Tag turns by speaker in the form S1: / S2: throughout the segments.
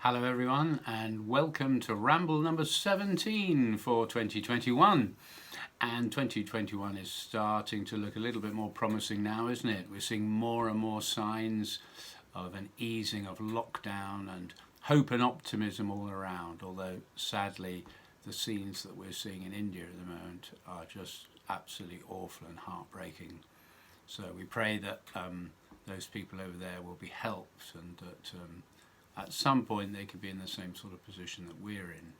S1: Hello everyone and welcome to Ramble number 17 for 2021. And 2021 is starting to look a little bit more promising now, isn't it? We're seeing more and more signs of an easing of lockdown and hope and optimism all around, although sadly the scenes that we're seeing in India at the moment are just absolutely awful and heartbreaking. So we pray that those people over there will be helped and that at some point they could be in the same sort of position that we're in.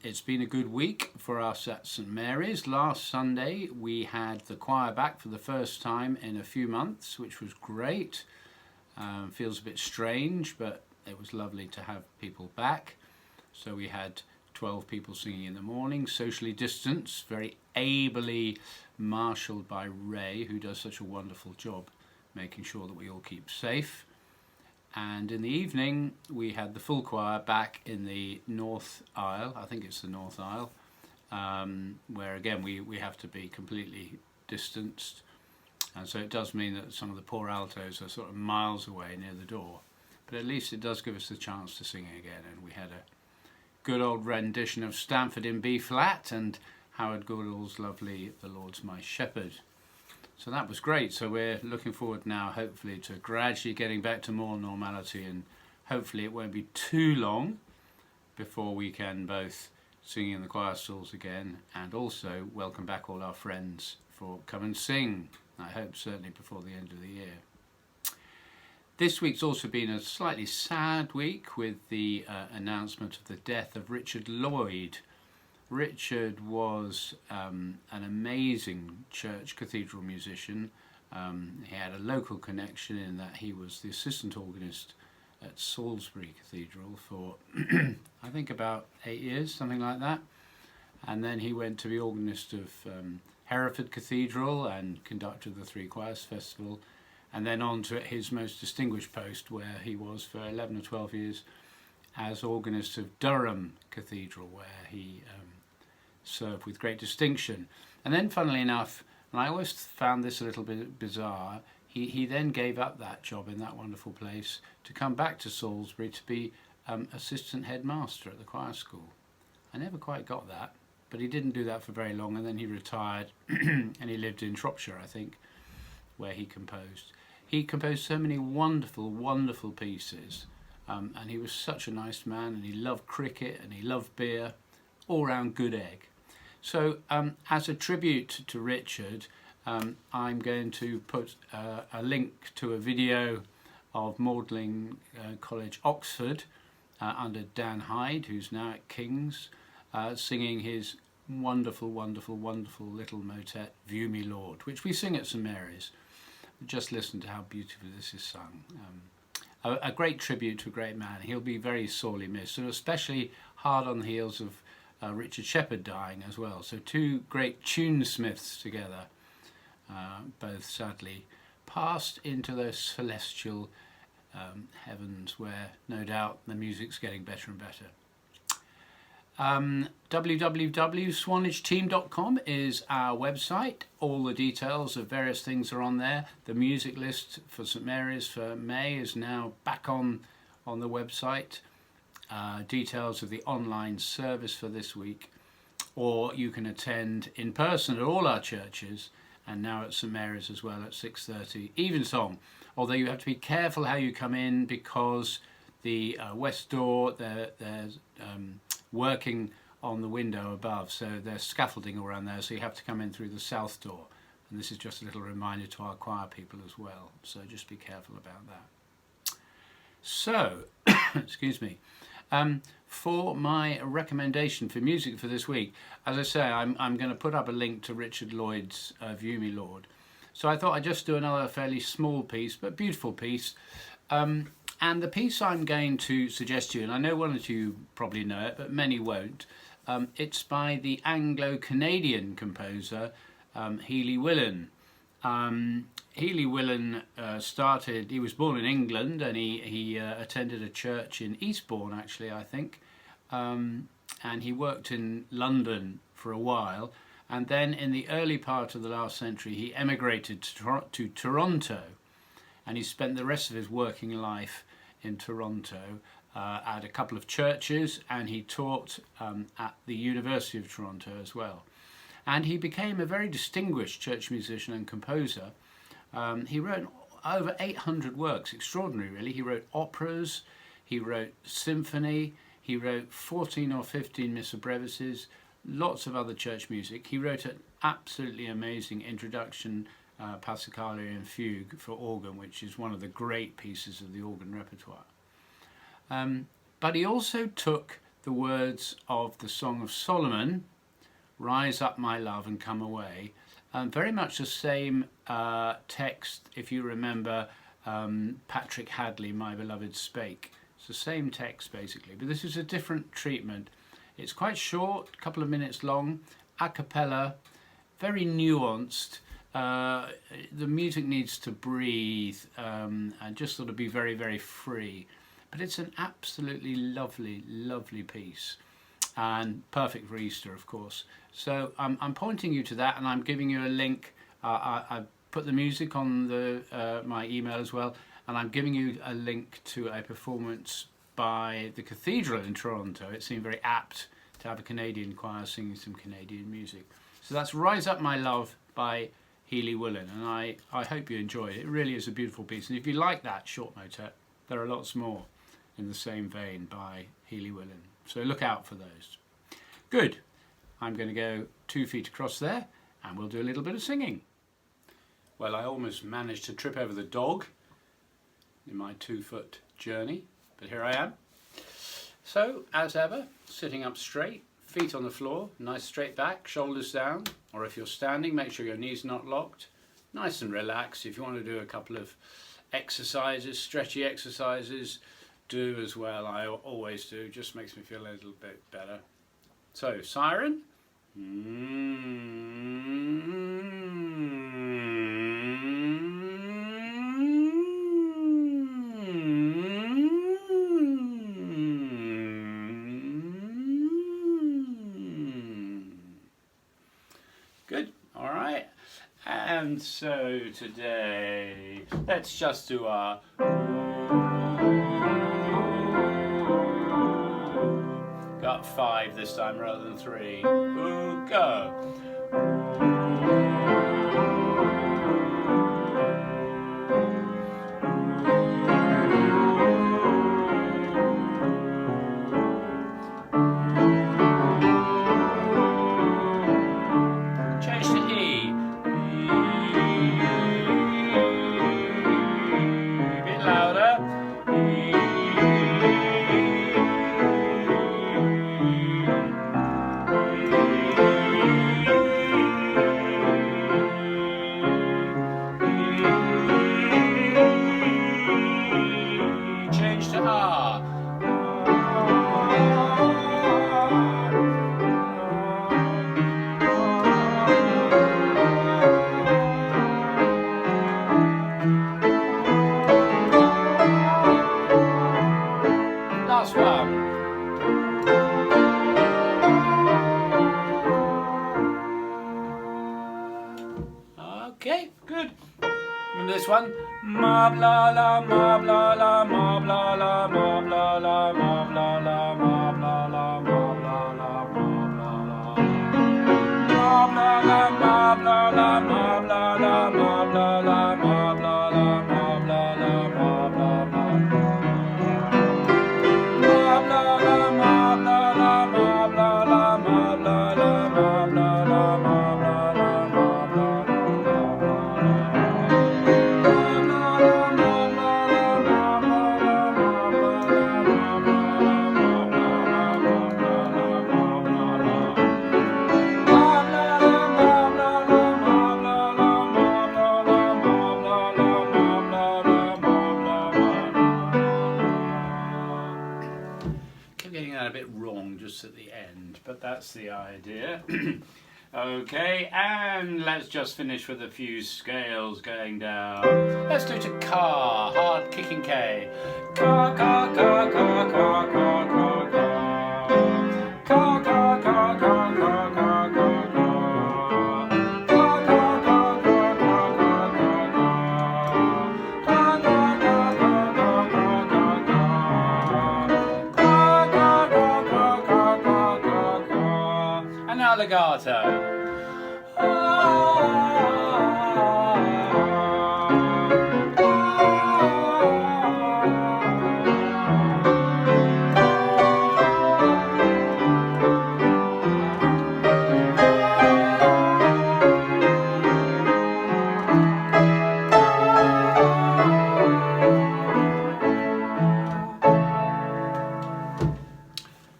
S1: It's been a good week for us at St Mary's. Last Sunday we had the choir back for the first time in a few months, which was great. Feels a bit strange, but it was lovely to have people back. So we had 12 people singing in the morning, socially distanced, very ably marshalled by Ray, who does such a wonderful job making sure that we all keep safe. And in the evening we had the full choir back in the north aisle, I think it's the north aisle, where again we have to be completely distanced, and so it does mean that some of the poor altos are sort of miles away near the door, but at least it does give us the chance to sing again. And we had a good old rendition of Stanford in B flat and Howard Goodall's lovely The Lord's My Shepherd. So that was great. So we're looking forward now, hopefully, to gradually getting back to more normality, and hopefully it won't be too long before we can both sing in the choir stalls again and also welcome back all our friends for Come and Sing. I hope certainly before the end of the year. This week's also been a slightly sad week with the announcement of the death of Richard Lloyd. Richard was an amazing church cathedral musician. He had a local connection in that he was the assistant organist at Salisbury Cathedral for I think about 8 years, something like that. And then he went to be organist of Hereford Cathedral and conducted the Three Choirs Festival, and then on to his most distinguished post, where he was for 11 or 12 years as organist of Durham Cathedral, where he served with great distinction. And then, funnily enough, and I always found this a little bit bizarre, he then gave up that job in that wonderful place to come back to Salisbury to be assistant headmaster at the choir school. I never quite got that, but he didn't do that for very long, and then he retired and he lived in Shropshire, I think, where he composed. He composed so many wonderful, wonderful pieces, and he was such a nice man, and he loved cricket and he loved beer, all round good egg. So as a tribute to Richard, I'm going to put a link to a video of Magdalen College, Oxford, under Dan Hyde, who's now at King's, singing his wonderful, wonderful, wonderful little motet, View Me Lord, which we sing at St Mary's. Just listen to how beautifully this is sung. A great tribute to a great man. He'll be very sorely missed, and especially hard on the heels of Richard Shepherd dying as well. So two great tunesmiths together, both sadly passed into those celestial heavens where no doubt the music's getting better and better. www.swanageteam.com is our website. All the details of various things are on there. The music list for St Mary's for May is now back on the website. Details of the online service for this week, or you can attend in person at all our churches, and now at St Mary's as well at 6:30 evensong. Although you have to be careful how you come in, because the west door, they're working on the window above, so there's scaffolding around there, so you have to come in through the south door. And this is just a little reminder to our choir people as well, so just be careful about that. So, excuse me. For my recommendation for music for this week, as I say, I'm going to put up a link to Richard Lloyd's View Me Lord. So I thought I'd just do another fairly small piece, but beautiful piece. And the piece I'm going to suggest to you, and I know one of you probably know it, but many won't, it's by the Anglo-Canadian composer Healy Willan. Healy Willan he was born in England, and he attended a church in Eastbourne, actually, I think, and he worked in London for a while, and then in the early part of the last century he emigrated to Toronto, and he spent the rest of his working life in Toronto at a couple of churches, and he taught at the University of Toronto as well. And he became a very distinguished church musician and composer. He wrote over 800 works, extraordinary really. He wrote operas, he wrote symphony, he wrote 14 or 15 Missa brevises, lots of other church music. He wrote an absolutely amazing introduction, Passacaglia Fugue for organ, which is one of the great pieces of the organ repertoire. But he also took the words of the Song of Solomon, "Rise up, my love, and come away," very much the same text, if you remember Patrick Hadley, "My Beloved Spake." It's the same text basically, but this is a different treatment. It's quite short, a couple of minutes long, a cappella, very nuanced. The music needs to breathe and just sort of be very, very free. But it's an absolutely lovely, lovely piece, and perfect for Easter, of course. So I'm pointing you to that, and I'm giving you a link. I put the music on my email as well, and I'm giving you a link to a performance by the Cathedral in Toronto. It seemed very apt to have a Canadian choir singing some Canadian music. So that's "Rise Up, My Love" by Healy Woolen, and I hope you enjoy it. It really is a beautiful piece, and if you like that short motet, there are lots more in the same vein by Healy Woolen. So look out for those. Good. I'm going to go 2 feet across there, and we'll do a little bit of singing. Well, I almost managed to trip over the dog in my 2-foot journey, but here I am. So, as ever, sitting up straight, feet on the floor, nice straight back, shoulders down, or if you're standing, make sure your knees are not locked. Nice and relaxed. If you want to do a couple of exercises, stretchy exercises, do as well. I always do, just makes me feel a little bit better. So, siren. Good, all right. And so today, let's just do our got 5 this time rather than 3. Ooh, go. Change to E. A bit louder. Change to R. Last one. Okay, good. Remember this one? Ma bla la, ma bla la, ma bla la, ma bla la, ma bla la, ma bla la, ma bla la, ma bla la. Ma bla la, ma bla la, ma bla la, ma bla la, ma bla la, ma bla la, ma bla la. Ma bla la, ma bla la, ma bla la, ma bla la, ma bla la, ma bla la, ma bla la. Kept getting that a bit wrong just at the end, but that's the idea. Okay, and let's just finish with a few scales going down. Let's do to Ka, hard kicking K. Ka, ka, ka, ka, ka, ka, ka, ka. Ka, ka, ka, ka, ka, ka, ka, ka. Ka, ka, ka, ka, ka, ka, ka, ka. Ka, ka, ka, ka, ka, ka, ka, ka. legato.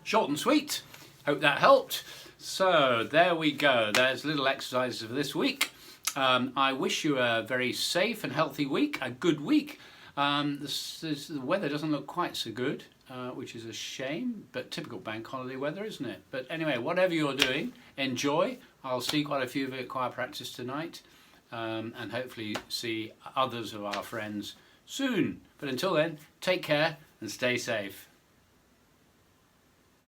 S1: Short and sweet. Hope that helped. So there we go. There's little exercises for this week. I wish you a very safe and healthy week, a good week. The weather doesn't look quite so good, which is a shame, but typical bank holiday weather, isn't it? But anyway, whatever you're doing, enjoy. I'll see quite a few of you at choir practice tonight, and hopefully see others of our friends soon. But until then, take care and stay safe.